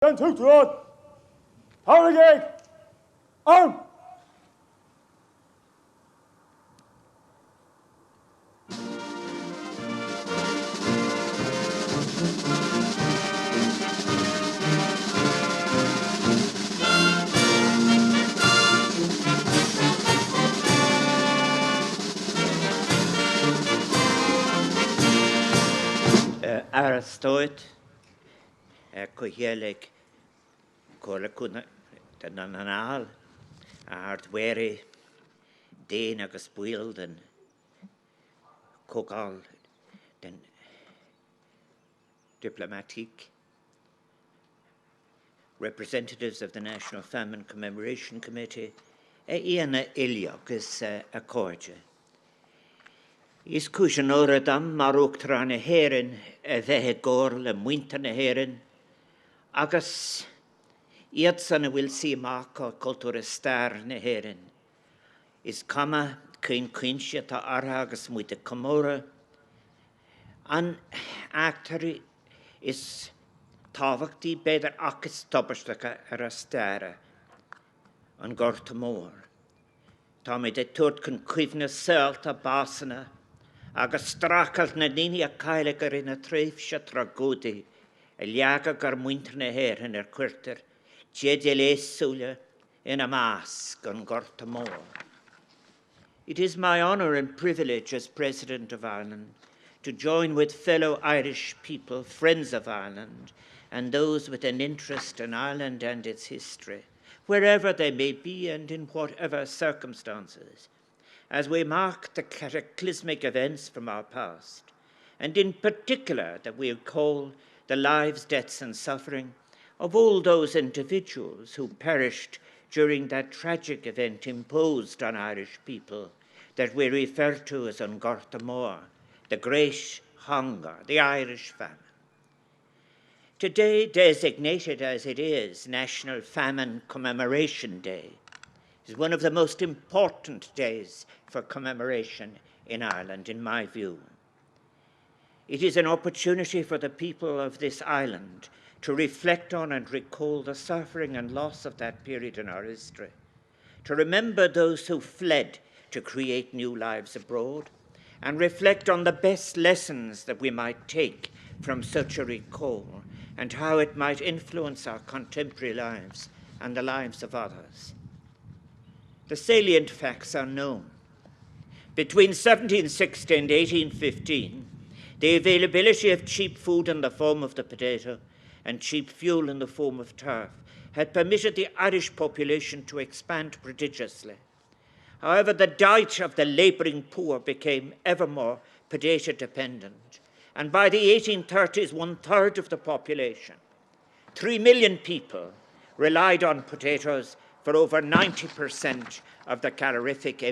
Then took the road. Harrogate. On. Aristoid, cohielig, coracuna, den anal, hardware, Dane agus build and cogal, den diplomatique, representatives of the National Famine Commemoration Committee, Iana Iliagus a corja. Is cushion dam marok trane heren a vehe gorl a muinterne heren agus iadsan will see marka culture star ne heren is kama kuin quintia ta arhagas muite comora an actori is tavakti beder akis tobberstaka arastara an gortamor Tommy de tut kun kuivna selta basana agus strachelt na nini a kailegar in a treifsha tragodi, a liaga gar muinterne heren cuirter, jedele sula in a mask on Gortamore. It is my honour and privilege as President of Ireland to join with fellow Irish people, friends of Ireland, and those with an interest in Ireland and its history, wherever they may be and in whatever circumstances, as we mark the cataclysmic events from our past, and in particular that we recall the lives, deaths, and suffering of all those individuals who perished during that tragic event imposed on Irish people that we refer to as an Gortamore, the Great Hunger, the Irish Famine. Today, designated as it is National Famine Commemoration Day, is one of the most important days for commemoration in Ireland, in my view. It is an opportunity for the people of this island to reflect on and recall the suffering and loss of that period in our history, to remember those who fled to create new lives abroad, and reflect on the best lessons that we might take from such a recall and how it might influence our contemporary lives and the lives of others. The salient facts are known. Between 1760 and 1815, the availability of cheap food in the form of the potato and cheap fuel in the form of turf had permitted the Irish population to expand prodigiously. However, the diet of the labouring poor became ever more potato dependent, and by the 1830s, 1/3 of the population, 3 million people, relied on potatoes for over 90% of the calorific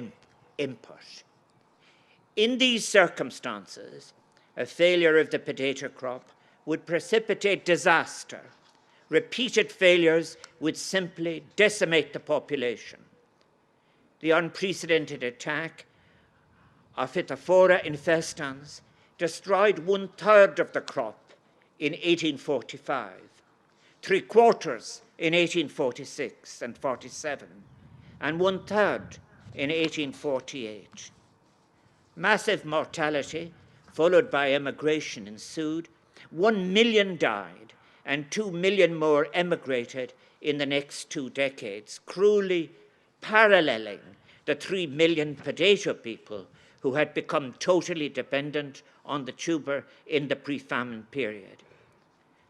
input. In these circumstances, a failure of the potato crop would precipitate disaster. Repeated failures would simply decimate the population. The unprecedented attack of Itaphora infestans destroyed 1/3 of the crop in 1845, 3/4 in 1846 and 47, and 1/3 in 1848. Massive mortality, followed by emigration, ensued. 1 million died, and 2 million more emigrated in the next 2 decades, cruelly paralleling the 3 million potato people who had become totally dependent on the tuber in the pre-famine period.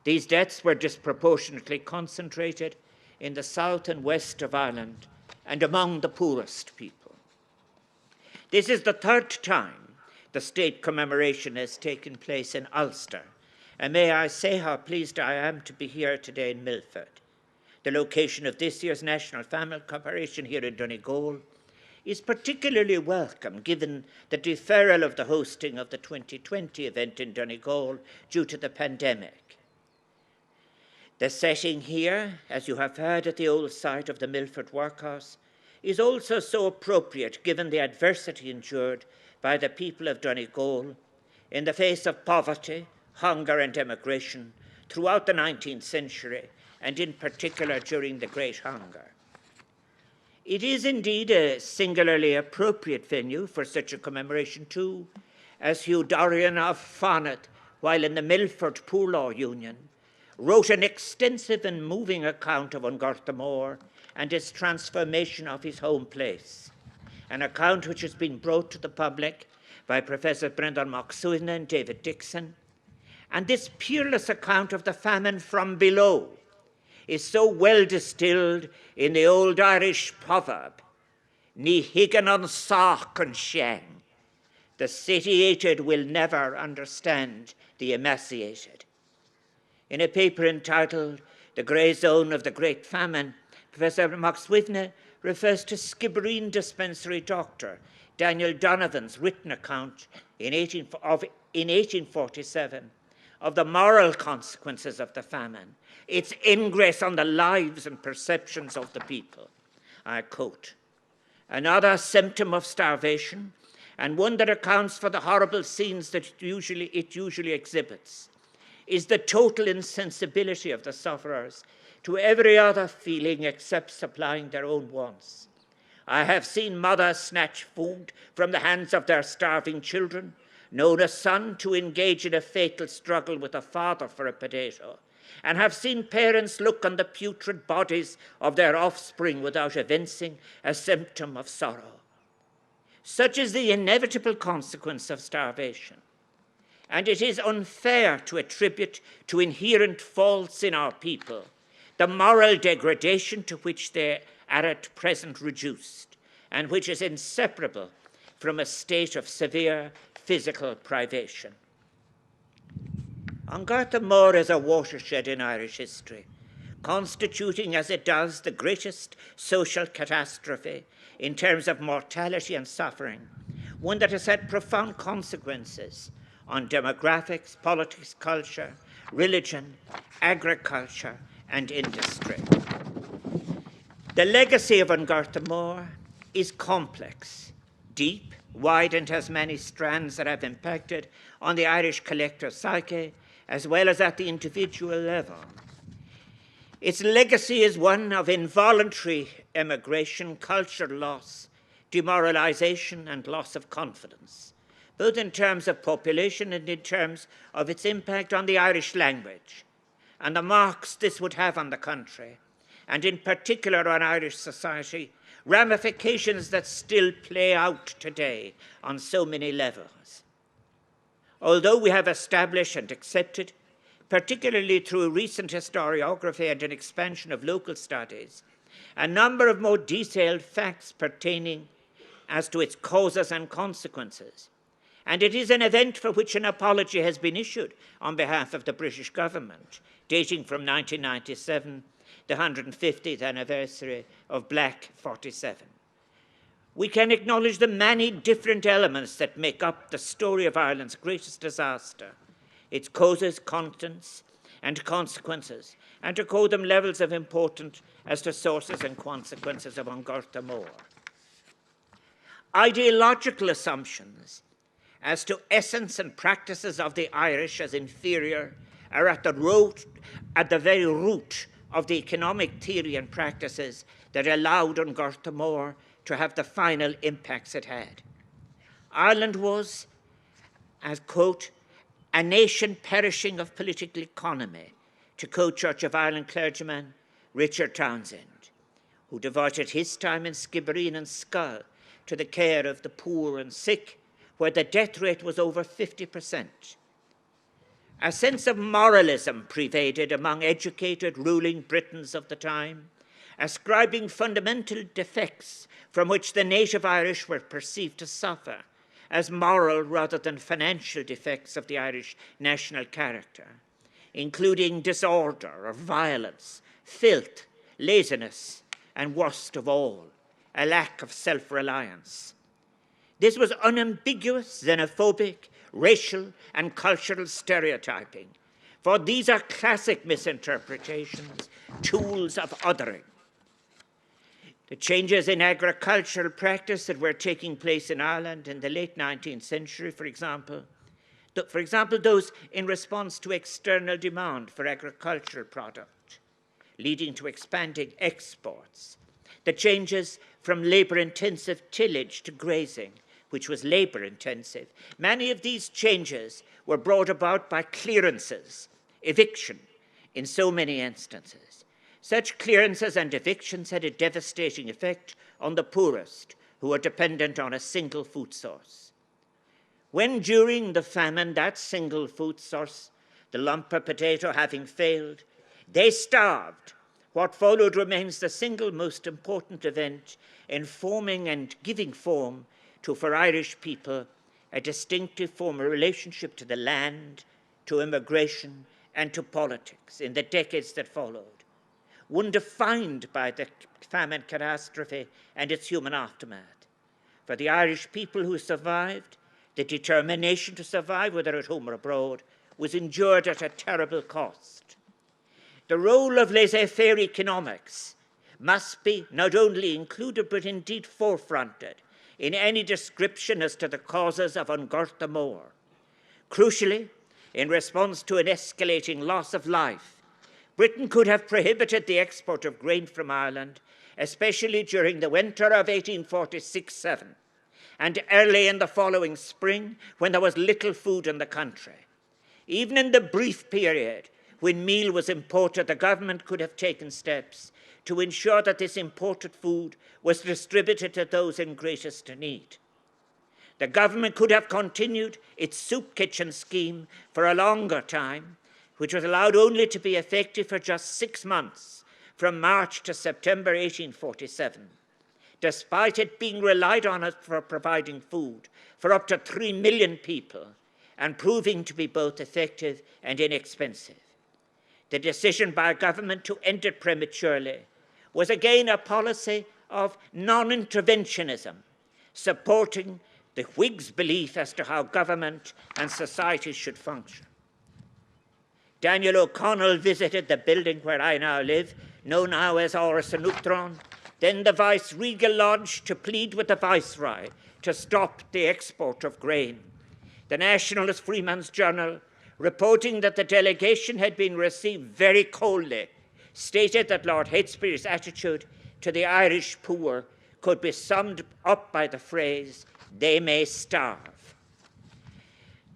These deaths were disproportionately concentrated in the south and west of Ireland and among the poorest people. This is the 3rd time the state commemoration has taken place in Ulster, and may I say how pleased I am to be here today in Milford. The location of this year's National Famine Commemoration here in Donegal is particularly welcome given the deferral of the hosting of the 2020 event in Donegal due to the pandemic. The setting here, as you have heard at the old site of the Milford Workhouse, is also so appropriate given the adversity endured by the people of Donegal in the face of poverty, hunger and emigration throughout the 19th century and in particular during the Great Hunger. It is indeed a singularly appropriate venue for such a commemoration too, as Hugh Dorian of Fonnet, while in the Milford Poor Law Union, wrote an extensive and moving account of Ungurta Moor and its transformation of his home place, an account which has been brought to the public by Professor Brendan McSweeney and David Dixon. And this peerless account of the famine from below is so well distilled in the old Irish proverb, Ní Higgin an Sach an Sheng. The satiated will never understand the emaciated. In a paper entitled The Grey Zone of the Great Famine, Professor McSweeney refers to Skibbereen dispensary doctor Daniel Donovan's written account in 1847 of the moral consequences of the famine, its ingress on the lives and perceptions of the people. I quote, "Another symptom of starvation, and one that accounts for the horrible scenes that it usually exhibits, is the total insensibility of the sufferers to every other feeling except supplying their own wants. I have seen mothers snatch food from the hands of their starving children, known a son to engage in a fatal struggle with a father for a potato, and have seen parents look on the putrid bodies of their offspring without evincing a symptom of sorrow. Such is the inevitable consequence of starvation, and it is unfair to attribute to inherent faults in our people the moral degradation to which they are at present reduced, and which is inseparable from a state of severe physical privation. Ungurta Moor is a watershed in Irish history, constituting as it does the greatest social catastrophe in terms of mortality and suffering, one that has had profound consequences on demographics, politics, culture, religion, agriculture, and industry. The legacy of Ungurta Moor is complex, deep, wide, and has many strands that have impacted on the Irish collective psyche as well as at the individual level. Its legacy is one of involuntary emigration, cultural loss, demoralization, and loss of confidence, both in terms of population and in terms of its impact on the Irish language, and the marks this would have on the country, and in particular on Irish society, ramifications that still play out today on so many levels. Although we have established and accepted, particularly through recent historiography and an expansion of local studies, a number of more detailed facts pertaining as to its causes and consequences, and it is an event for which an apology has been issued on behalf of the British government, dating from 1997, the 150th anniversary of Black 47. We can acknowledge the many different elements that make up the story of Ireland's greatest disaster, its causes, contents, and consequences, and to code them levels of importance as to sources and consequences of Ungurta Moor. Ideological assumptions as to essence and practices of the Irish as inferior are at the very root of the economic theory and practices that allowed Ungurta Moor to have the final impacts it had. Ireland was, as quote, a nation perishing of political economy, to quote Church of Ireland clergyman Richard Townsend, who devoted his time in Skibbereen and Schull to the care of the poor and sick, where the death rate was over 50%. A sense of moralism pervaded among educated ruling Britons of the time, ascribing fundamental defects from which the native Irish were perceived to suffer as moral rather than financial defects of the Irish national character, including disorder or violence, filth, laziness, and worst of all, a lack of self-reliance. This was unambiguous, xenophobic, racial, and cultural stereotyping, for these are classic misinterpretations, tools of othering. The changes in agricultural practice that were taking place in Ireland in the late 19th century, for example, those in response to external demand for agricultural product, leading to expanding exports. The changes from labour-intensive tillage to grazing, which was labour-intensive. Many of these changes were brought about by clearances, eviction, in so many instances. Such clearances and evictions had a devastating effect on the poorest, who were dependent on a single food source. When during the famine, that single food source, the lump of potato having failed, they starved, what followed remains the single most important event in forming and giving form to, for Irish people, a distinctive form of relationship to the land, to immigration, and to politics in the decades that followed. One defined by the famine catastrophe and its human aftermath. For the Irish people who survived, the determination to survive, whether at home or abroad, was endured at a terrible cost. The role of laissez-faire economics must be not only included but indeed forefronted in any description as to the causes of An Garta Mór. Crucially, in response to an escalating loss of life, Britain could have prohibited the export of grain from Ireland, especially during the winter of 1846-7, and early in the following spring when there was little food in the country. Even in the brief period when meal was imported, the government could have taken steps to ensure that this imported food was distributed to those in greatest need. The government could have continued its soup kitchen scheme for a longer time, which was allowed only to be effective for just 6 months, from March to September 1847, despite it being relied on it for providing food for up to 3 million people and proving to be both effective and inexpensive. The decision by government to end it prematurely was again a policy of non-interventionism, supporting the Whigs' belief as to how government and society should function. Daniel O'Connell visited the building where I now live, known now as Áras an Uachtaráin, then the Vice-Regal Lodge, to plead with the Viceroy to stop the export of grain. The Nationalist Freeman's Journal, reporting that the delegation had been received very coldly, stated that Lord Heytesbury's attitude to the Irish poor could be summed up by the phrase, "They may starve."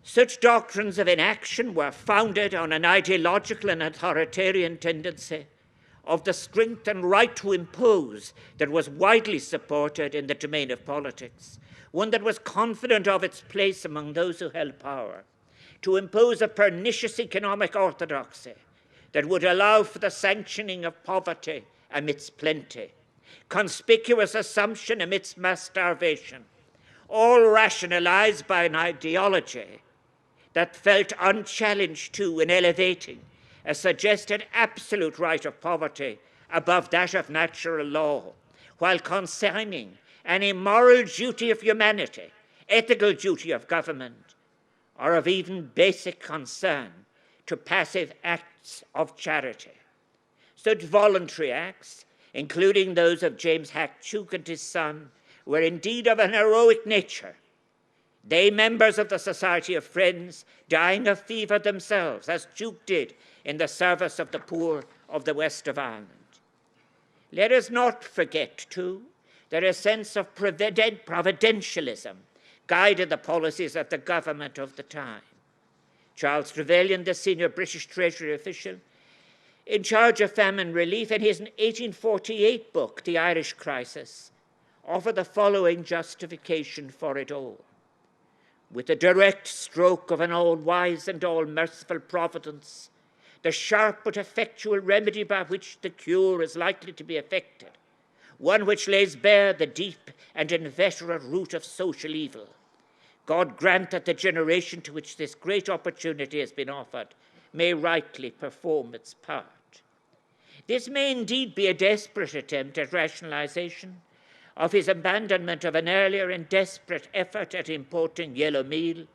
Such doctrines of inaction were founded on an ideological and authoritarian tendency of the strength and right to impose that was widely supported in the domain of politics, one that was confident of its place among those who held power, to impose a pernicious economic orthodoxy that would allow for the sanctioning of poverty amidst plenty, conspicuous assumption amidst mass starvation, all rationalized by an ideology that felt unchallenged too in elevating a suggested absolute right of poverty above that of natural law, while consigning an immoral duty of humanity, ethical duty of government, or of even basic concern to passive acts of charity. Such voluntary acts, including those of James Hack Tuke and his son, were indeed of an heroic nature. They, members of the Society of Friends, dying of fever themselves, as Tuke did in the service of the poor of the west of Ireland. Let us not forget, too, that a sense of providentialism guided the policies of the government of the time. Charles Trevelyan, the senior British Treasury official, in charge of famine relief, in his 1848 book, The Irish Crisis, offered the following justification for it all. With the direct stroke of an all-wise and all-merciful providence, the sharp but effectual remedy by which the cure is likely to be effected, one which lays bare the deep and inveterate root of social evil, God grant that the generation to which this great opportunity has been offered may rightly perform its part. This may indeed be a desperate attempt at rationalization of his abandonment of an earlier and desperate effort at importing yellow meal,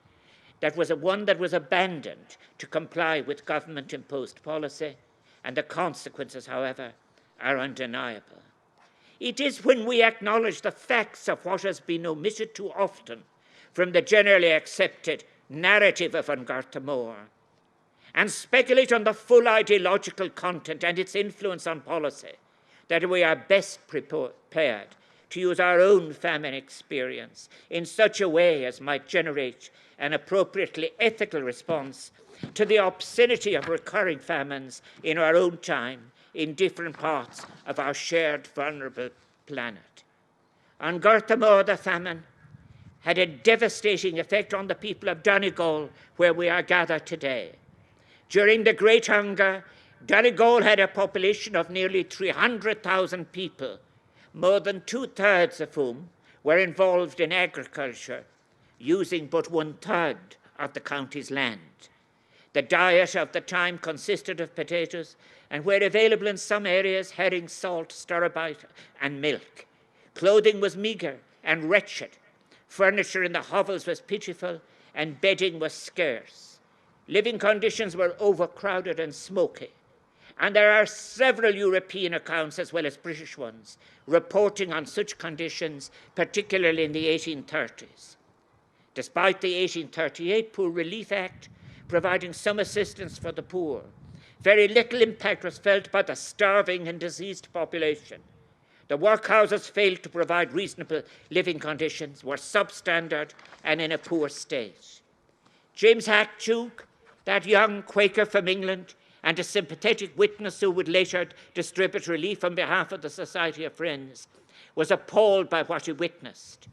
that was one that was abandoned to comply with government-imposed policy, and the consequences, however, are undeniable. It is when we acknowledge the facts of what has been omitted too often from the generally accepted narrative of An Garta Mór, and speculate on the full ideological content and its influence on policy, that we are best prepared to use our own famine experience in such a way as might generate an appropriately ethical response to the obscenity of recurring famines in our own time in different parts of our shared vulnerable planet. On Garthamore, the famine had a devastating effect on the people of Donegal, where we are gathered today. During the Great Hunger, Donegal had a population of nearly 300,000 people, more than 2/3 of whom were involved in agriculture, using but 1/3 of the county's land. The diet of the time consisted of potatoes and, where available in some areas, herring, salt, stirabout, and milk. Clothing was meagre and wretched. Furniture in the hovels was pitiful, and bedding was scarce. Living conditions were overcrowded and smoky. And there are several European accounts, as well as British ones, reporting on such conditions, particularly in the 1830s. Despite the 1838 Poor Relief Act providing some assistance for the poor, very little impact was felt by the starving and diseased population. The workhouses failed to provide reasonable living conditions, were substandard and in a poor state. James Hack-Duke, that young Quaker from England and a sympathetic witness who would later distribute relief on behalf of the Society of Friends, was appalled by what he witnessed.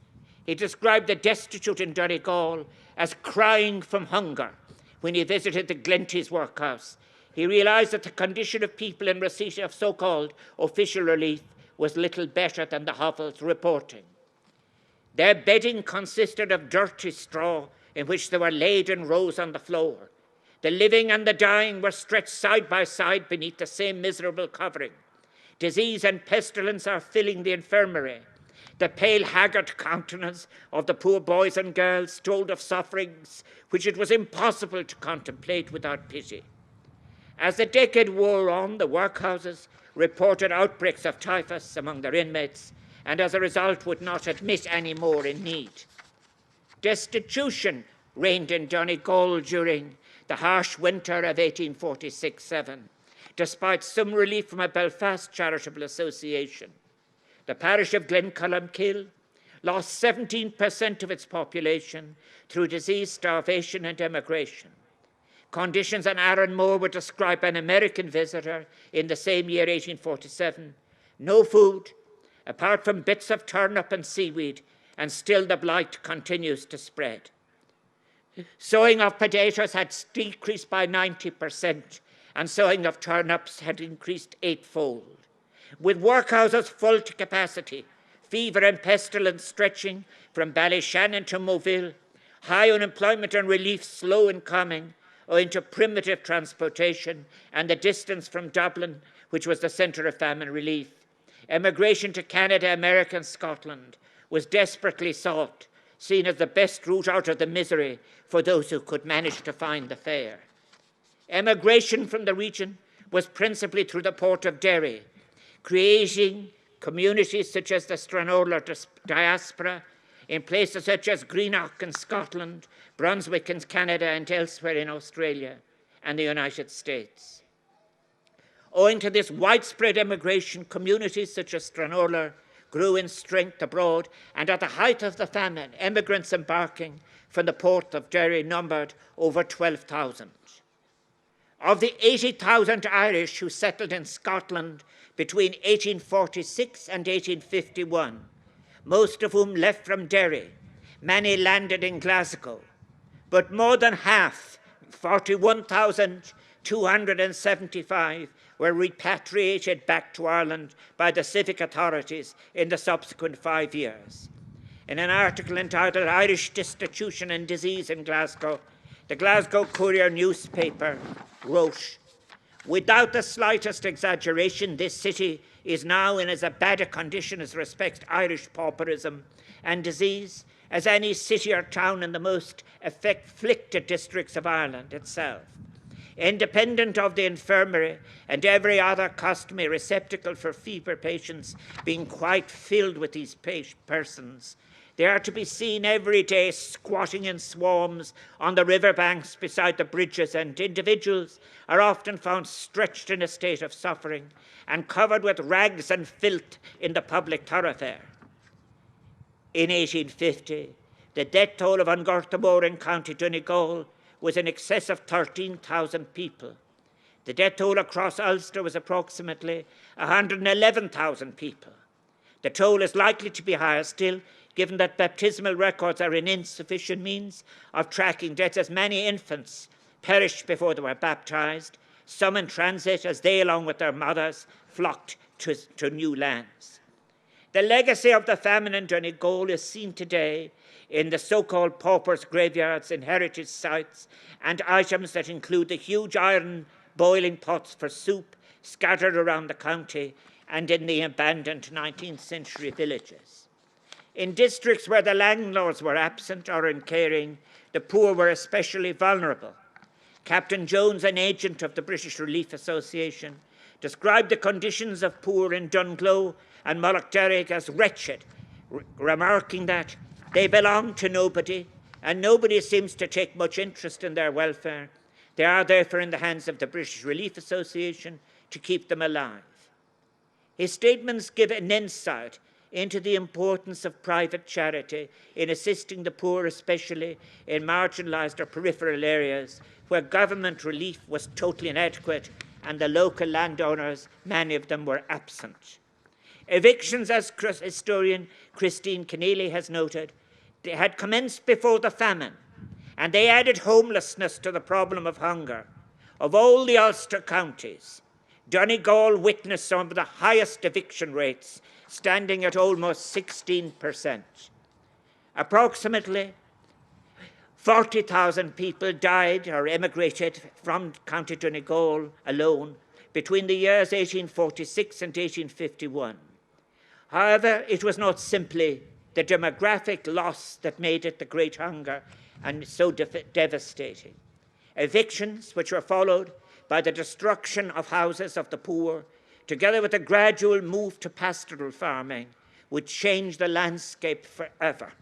He described the destitute in Donegal as crying from hunger when he visited the Glenties workhouse. He realized that the condition of people in receipt of so-called official relief was little better than the hovels reporting. Their bedding consisted of dirty straw in which they were laid in rows on the floor. The living and the dying were stretched side by side beneath the same miserable covering. Disease and pestilence are filling the infirmary. The pale, haggard countenance of the poor boys and girls told of sufferings which it was impossible to contemplate without pity. As the decade wore on, the workhouses reported outbreaks of typhus among their inmates, and as a result would not admit any more in need. Destitution reigned in Donegal during the harsh winter of 1846-7, despite some relief from a Belfast charitable association. The parish of Glencullen lost 17% of its population through disease, starvation, and emigration. Conditions in Arranmore were described by an American visitor in the same year, 1847. No food, apart from bits of turnip and seaweed, and still the blight continues to spread. Sowing of potatoes had decreased by 90%, and sowing of turnips had increased 8-fold. With workhouses full to capacity, fever and pestilence stretching from Ballyshannon to Moville, high unemployment and relief slow in coming, owing to primitive transportation and the distance from Dublin, which was the centre of famine relief. Emigration to Canada, America, and Scotland was desperately sought, seen as the best route out of the misery for those who could manage to find the fare. Emigration from the region was principally through the port of Derry, creating communities such as the Stranorlar diaspora in places such as Greenock in Scotland, Brunswick in Canada, and elsewhere in Australia and the United States. Owing to this widespread emigration, communities such as Stranorlar grew in strength abroad, and at the height of the famine, emigrants embarking from the port of Derry numbered over 12,000. Of the 80,000 Irish who settled in Scotland between 1846 and 1851, most of whom left from Derry, many landed in Glasgow, but more than half, 41,275, were repatriated back to Ireland by the civic authorities in the subsequent 5 years. In an article entitled Irish Destitution and Disease in Glasgow, the Glasgow Courier newspaper wrote, "Without the slightest exaggeration, this city is now in as bad a condition as respects Irish pauperism and disease as any city or town in the most afflicted districts of Ireland itself. Independent of the infirmary and every other customary receptacle for fever patients being quite filled with these persons, They are to be seen every day squatting in swarms on the riverbanks beside the bridges, and individuals are often found stretched in a state of suffering and covered with rags and filth in the public thoroughfare. In 1850, the death toll of Ungurtamore in County Donegal was in excess of 13,000 people. The death toll across Ulster was approximately 111,000 people. The toll is likely to be higher still, given that baptismal records are an insufficient means of tracking deaths, as many infants perished before they were baptized, some in transit as they, along with their mothers, flocked to new lands. The legacy of the famine in Donegal is seen today in the so-called paupers' graveyards and heritage sites, and items that include the huge iron boiling pots for soup scattered around the county and in the abandoned 19th century villages. In districts where the landlords were absent or in caring, the poor were especially vulnerable. Captain Jones, an agent of the British Relief Association, described the conditions of poor in Donegal and Mullaghderrig as wretched, remarking that they belong to nobody and nobody seems to take much interest in their welfare. They are therefore in the hands of the British Relief Association to keep them alive. His statements give an insight into the importance of private charity in assisting the poor, especially in marginalised or peripheral areas where government relief was totally inadequate and the local landowners, many of them, were absent. Evictions, as historian Christine Keneally has noted, they had commenced before the famine, and they added homelessness to the problem of hunger. Of all the Ulster counties, Donegal witnessed some of the highest eviction rates, standing at almost 16%. Approximately 40,000 people died or emigrated from County Donegal alone between the years 1846 and 1851. However, it was not simply the demographic loss that made it the Great Hunger and so devastating. Evictions, which were followed by the destruction of houses of the poor, together with a gradual move to pastoral farming, would change the landscape forever.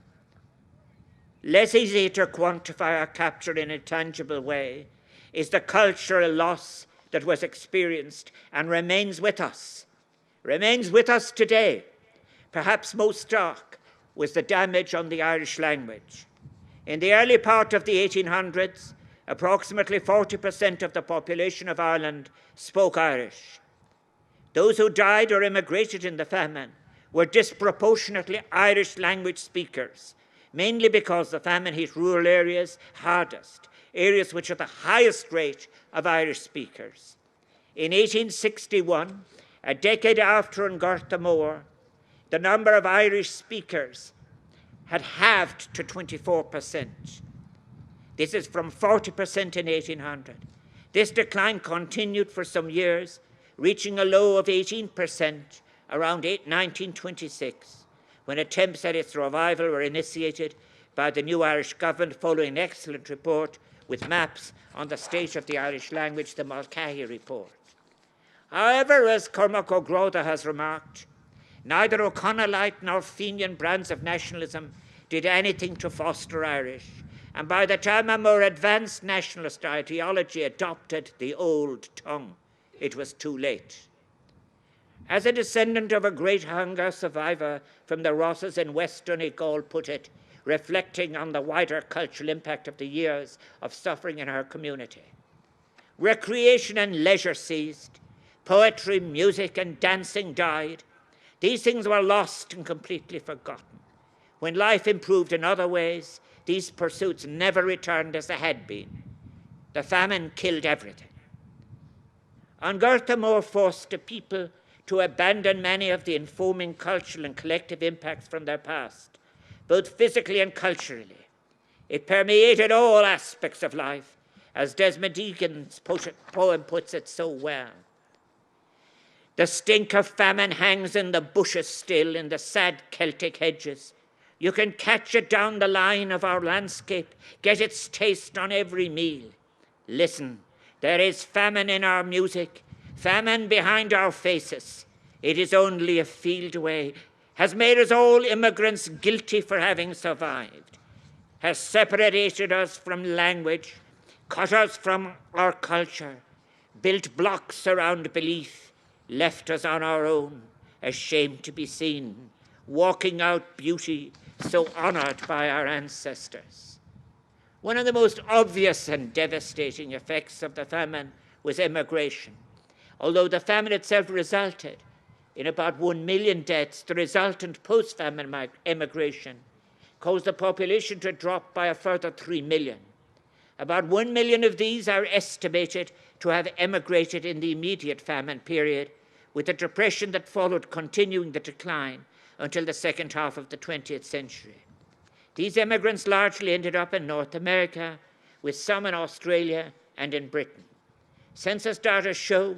Less easy to quantify or capture in a tangible way is the cultural loss that was experienced and remains with us today. Perhaps most stark was the damage on the Irish language. In the early part of the 1800s, approximately 40% of the population of Ireland spoke Irish. Those who died or immigrated in the famine were disproportionately Irish language speakers, mainly because the famine hit rural areas hardest, areas which are the highest rate of Irish speakers. In 1861, a decade after Ungurtamore, the number of Irish speakers had halved to 24%. This is from 40% in 1800. This decline continued for some years, reaching a low of 18% around 1926, when attempts at its revival were initiated by the new Irish government following an excellent report with maps on the state of the Irish language, the Mulcahy Report. However, as Cormac O'Grotha has remarked, neither O'Connellite nor Fenian brands of nationalism did anything to foster Irish, and by the time a more advanced nationalist ideology adopted the old tongue, it was too late. As a descendant of a great hunger survivor from the Rosses in West Donegal put it, reflecting on the wider cultural impact of the years of suffering in her community, recreation and leisure ceased, poetry, music, and dancing died. These things were lost and completely forgotten. When life improved in other ways, these pursuits never returned as they had been. The famine killed everything. Ungurtamore forced the people to abandon many of the informing cultural and collective impacts from their past, both physically and culturally. It permeated all aspects of life, as Desmond Higgins' poem puts it so well. The stink of famine hangs in the bushes still, in the sad Celtic hedges. You can catch it down the line of our landscape, get its taste on every meal. Listen, there is famine in our music, famine behind our faces. It is only a field away. has made us all immigrants guilty for having survived, has separated us from language, cut us from our culture, built blocks around belief, left us on our own, ashamed to be seen, walking out beauty so honoured by our ancestors. One of the most obvious and devastating effects of the famine was emigration. Although the famine itself resulted in about 1 million deaths, the resultant post-famine emigration caused the population to drop by a further 3 million. About 1 million of these are estimated to have emigrated in the immediate famine period, with the depression that followed continuing the decline until the second half of the 20th century. These emigrants largely ended up in North America, with some in Australia and in Britain. Census data show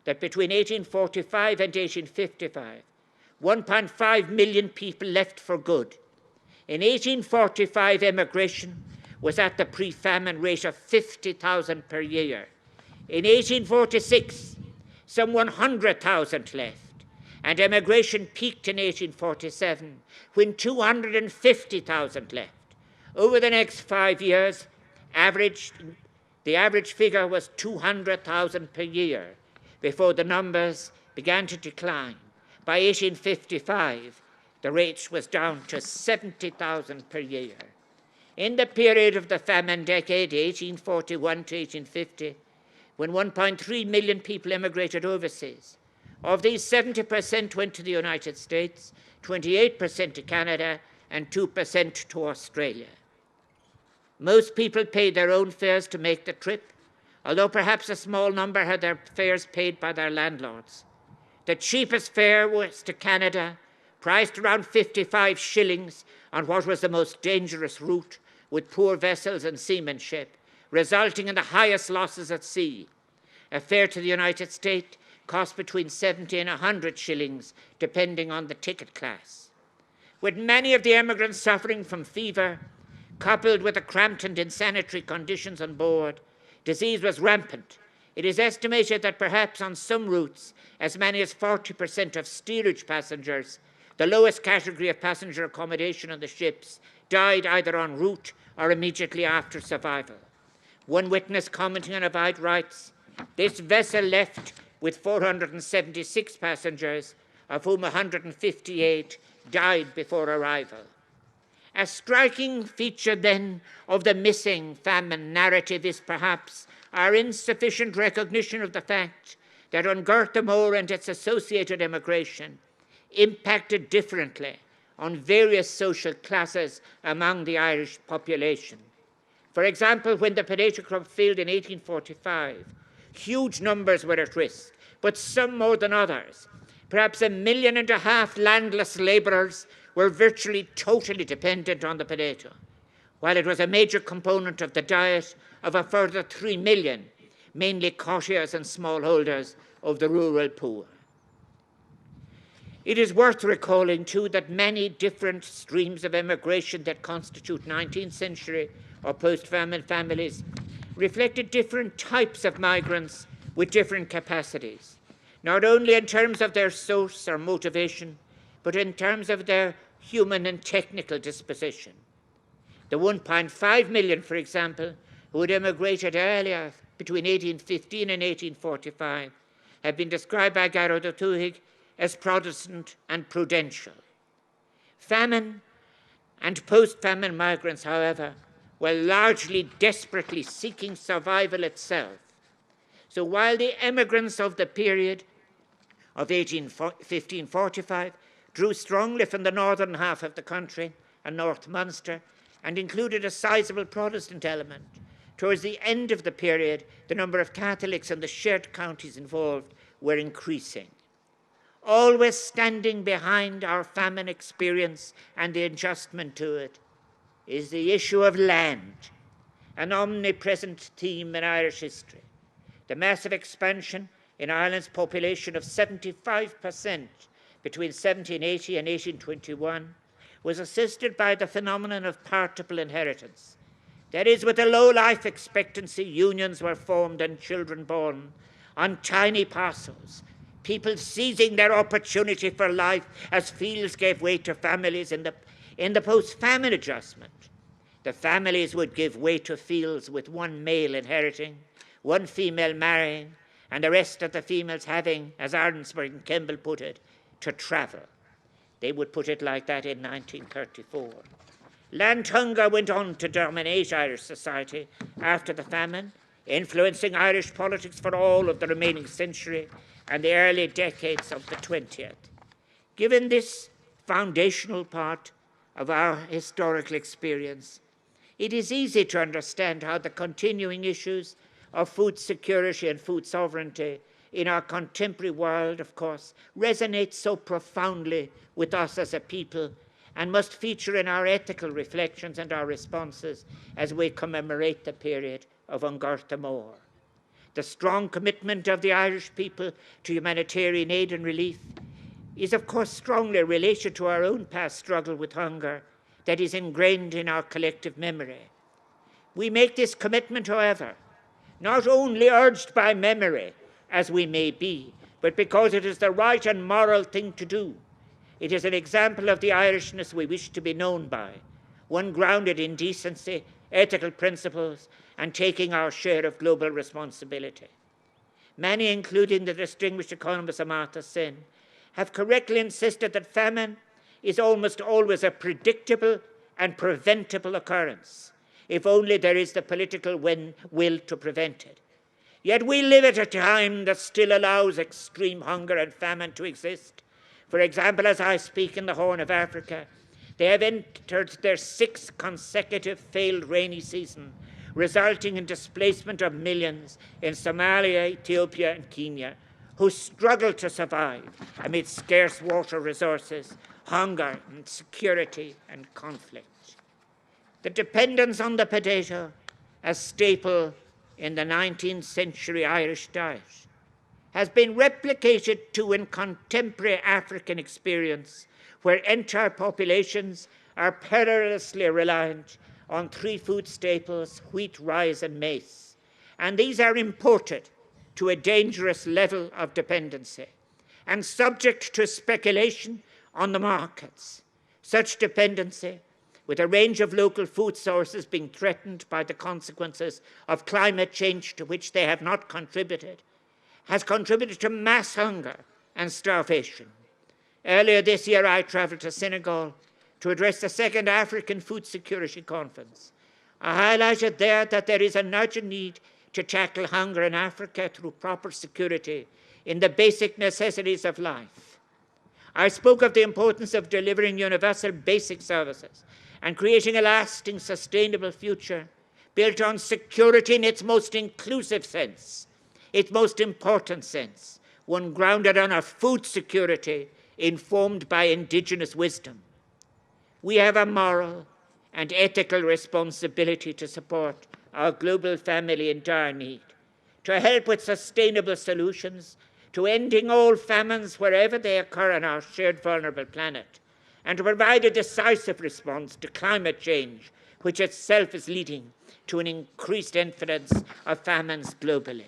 that between 1845 and 1855, 1.5 million people left for good. In 1845, emigration was at the pre-famine rate of 50,000 per year. In 1846, some 100,000 left, and emigration peaked in 1847 when 250,000 left. Over the next 5 years, the average figure was 200,000 per year before the numbers began to decline. By 1855, the rate was down to 70,000 per year. In the period of the famine decade, 1841 to 1850, when 1.3 million people emigrated overseas, of these, 70% went to the United States, 28% to Canada, and 2% to Australia. Most people paid their own fares to make the trip, although perhaps a small number had their fares paid by their landlords. The cheapest fare was to Canada, priced around 55 shillings on what was the most dangerous route, with poor vessels and seamanship, resulting in the highest losses at sea. A fare to the United States cost between 70 and 100 shillings, depending on the ticket class. With many of the emigrants suffering from fever, coupled with the cramped and insanitary conditions on board, disease was rampant. It is estimated that perhaps on some routes, as many as 40% of steerage passengers, the lowest category of passenger accommodation on the ships, died either en route or immediately after survival. One witness commenting on Abide writes, "This vessel left with 476 passengers, of whom 158 died before arrival." A striking feature, then, of the missing famine narrative is perhaps our insufficient recognition of the fact that Garda Mór and its associated immigration impacted differently on various social classes among the Irish population. For example, when the potato crop failed in 1845, huge numbers were at risk, but some more than others. Perhaps 1.5 million landless labourers were virtually totally dependent on the potato, while it was a major component of the diet of a further 3 million, mainly cottiers and smallholders of the rural poor. It is worth recalling, too, that many different streams of immigration that constitute 19th century or post-famine families reflected different types of migrants with different capacities, not only in terms of their source or motivation, but in terms of their human and technical disposition. The 1.5 million, for example, who had immigrated earlier between 1815 and 1845 have been described by Garrod O'Toohig as Protestant and prudential. Famine and post-famine migrants, however, were largely desperately seeking survival itself. So while the emigrants of the period of 1545 drew strongly from the northern half of the country and North Munster and included a sizable Protestant element, towards the end of the period, the number of Catholics and the shared counties involved were increasing. Always standing behind our famine experience and the adjustment to it is the issue of land, an omnipresent theme in Irish history. The massive expansion in Ireland's population of 75% between 1780 and 1821 was assisted by the phenomenon of partable inheritance. That is, with a low life expectancy, unions were formed and children born on tiny parcels, people seizing their opportunity for life as fields gave way to families in the post-famine adjustment. The families would give way to fields with one male inheriting, one female marrying, and the rest of the females having, as Arnsberg and Kemble put it, to travel. They would put it like that in 1934. Land hunger went on to dominate Irish society after the famine, influencing Irish politics for all of the remaining century and the early decades of the 20th. Given this foundational part of our historical experience, it is easy to understand how the continuing issues of food security and food sovereignty in our contemporary world, of course, resonate so profoundly with us as a people and must feature in our ethical reflections and our responses as we commemorate the period of An Garta Mór. The strong commitment of the Irish people to humanitarian aid and relief is, of course, strongly related to our own past struggle with hunger that is ingrained in our collective memory. We make this commitment, however, not only urged by memory, as we may be, but because it is the right and moral thing to do. It is an example of the Irishness we wish to be known by, one grounded in decency, ethical principles, and taking our share of global responsibility. Many, including the distinguished economist Amartya Sen, have correctly insisted that famine is almost always a predictable and preventable occurrence, if only there is the political will to prevent it. Yet we live at a time that still allows extreme hunger and famine to exist. For example, as I speak in the Horn of Africa, they have entered their 6th consecutive failed rainy season, resulting in displacement of millions in Somalia, Ethiopia, and Kenya, who struggle to survive amid scarce water resources, hunger, and security and conflict. The dependence on the potato, a staple in the 19th century Irish diet, has been replicated too in contemporary African experience, where entire populations are perilously reliant on 3 food staples, wheat, rice, and maize. And these are imported to a dangerous level of dependency and subject to speculation on the markets. Such dependency, with a range of local food sources being threatened by the consequences of climate change to which they have not contributed, has contributed to mass hunger and starvation. Earlier this year, I traveled to Senegal to address the 2nd African Food Security Conference. I highlighted there that there is an urgent need to tackle hunger in Africa through proper security in the basic necessities of life. I spoke of the importance of delivering universal basic services and creating a lasting, sustainable future built on security in its most inclusive sense, its most important sense, one grounded on a food security informed by indigenous wisdom. We have a moral and ethical responsibility to support our global family in dire need, to help with sustainable solutions, to ending all famines wherever they occur on our shared vulnerable planet, and to provide a decisive response to climate change, which itself is leading to an increased incidence of famines globally.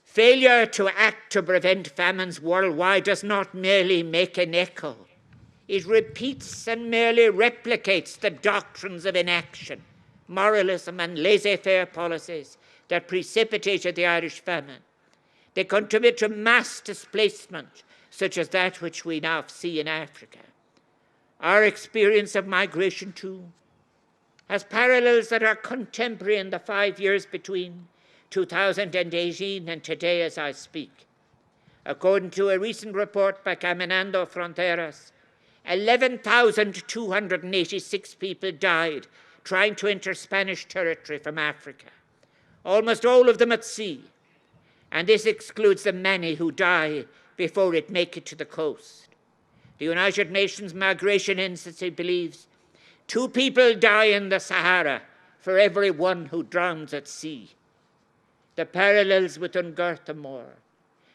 Failure to act to prevent famines worldwide does not merely make an echo. It repeats and merely replicates the doctrines of inaction, moralism, and laissez-faire policies that precipitated the Irish famine. They contribute to mass displacement, such as that which we now see in Africa. Our experience of migration, too, has parallels that are contemporary in the 5 years between 2018 and today as I speak. According to a recent report by Caminando Fronteras, 11,286 people died trying to enter Spanish territory from Africa, almost all of them at sea, and this excludes the many who die before it make it to the coast. The United Nations Migration Institute believes 2 people die in the Sahara for every 1 who drowns at sea. The parallels with An Garta Mór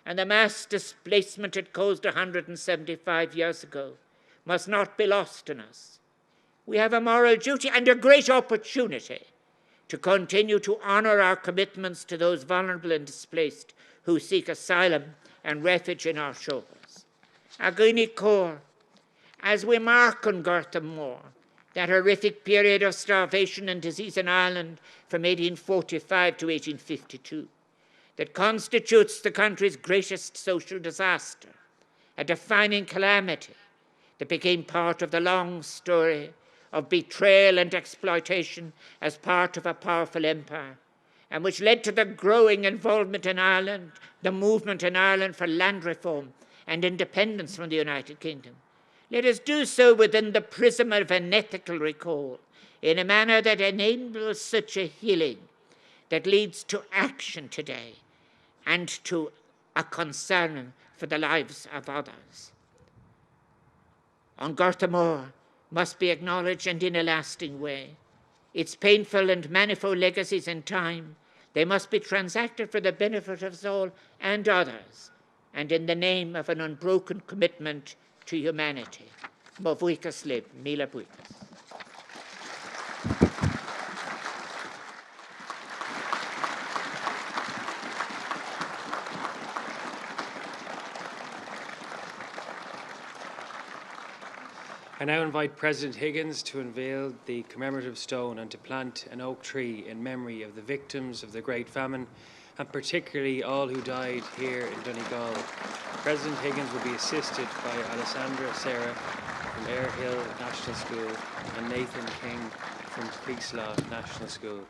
and the mass displacement it caused 175 years ago must not be lost on us. We have a moral duty and a great opportunity to continue to honour our commitments to those vulnerable and displaced who seek asylum and refuge in our shores. Aguni Cor, as we mark on Garta Mór, that horrific period of starvation and disease in Ireland from 1845 to 1852, that constitutes the country's greatest social disaster, a defining calamity that became part of the long story of betrayal and exploitation as part of a powerful empire, and which led to the growing involvement in Ireland, the movement in Ireland for land reform and independence from the United Kingdom. Let us do so within the prism of an ethical recall, in a manner that enables such a healing that leads to action today and to a concern for the lives of others. On Garta Mór must be acknowledged, and in a lasting way. Its painful and manifold legacies in time, they must be transacted for the benefit of us all and others, and in the name of an unbroken commitment to humanity. Mo bhuicas lib, mila bhuicas. I now invite President Higgins to unveil the commemorative stone and to plant an oak tree in memory of the victims of the Great Famine, and particularly all who died here in Donegal. President Higgins will be assisted by Alessandra Serra from Airhill National School and Nathan King from Creekslaw National School.